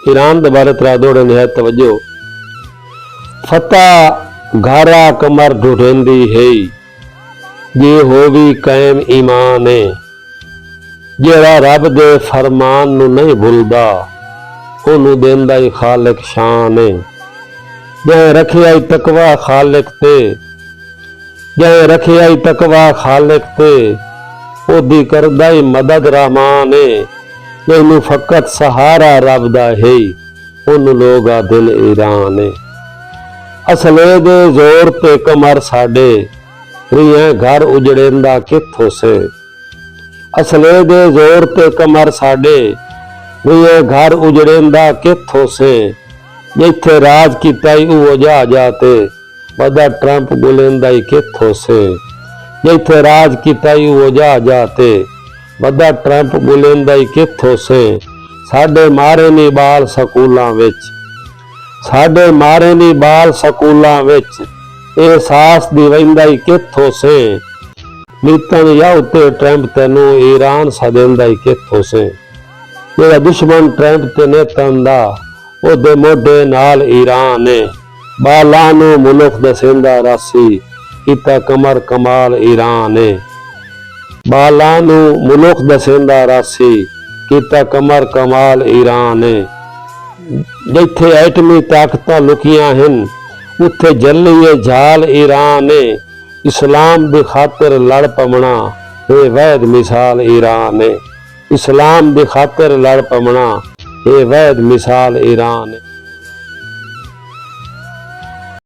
Iran दे बारे तरा दौड़े निहायत तवज्जो। फतह घारा कमर ढूंढेंदी है, जे होवी कायम ईमान है। जेड़ा रब दे फरमान नू नहीं भुलदा, ओनू देंदा ही खालिक शान है। जै रखिया ही तकवा खालिक ते, जै रखिया ही तकवा खालिक ते, ओदी करदा ही मदद रहमान है। जैनू फकत सहारा रब दा है, ओनू लोग दिल ईरान है। असले दे जोर ते कमर साडे, रियां घर उजड़ेंदा कित्थों से। असले दे जोर ते कमर साडे, रियां घर उजड़ेंदा कित्थों से। जिथे राज कीता ही वो जा जाते, वदा ट्रंप बुलेंदा ही कित्थों से। जिथे राज कीता ही वो जा जाते, वदा ट्रंप बुलेंदा ही कित्थों से। साडे मारे नी बाल सकूलां विच, साडे मारे नी बाल सकूलां विच, एहसास दी वहिंदा ही कित्थों से। नीतन या उत्ते ट्रंप तेनू ईरान सदेंदा ही कित्थों से। जेड़ा दुश्मन ट्रंप ते नेतन दा, ओदे मोढे नाल ईरान है। बालां नू मुल्क दसेंदा रासी, कीता कमर कमाल ईरान है। बालां नू मुल्क दसेंदा रासी, कीता कमर कमाल ईरान है। जिथे एटमी ताकतां लुकियां हन, उत्थे जल्लीए झाल ईरान है। इस्लाम दी खातिर लड़ पवना, ये वैद मिसाल ईरान है। इस्लाम दी खातिर लड़ पवना, ये वैद मिसाल ईरान है।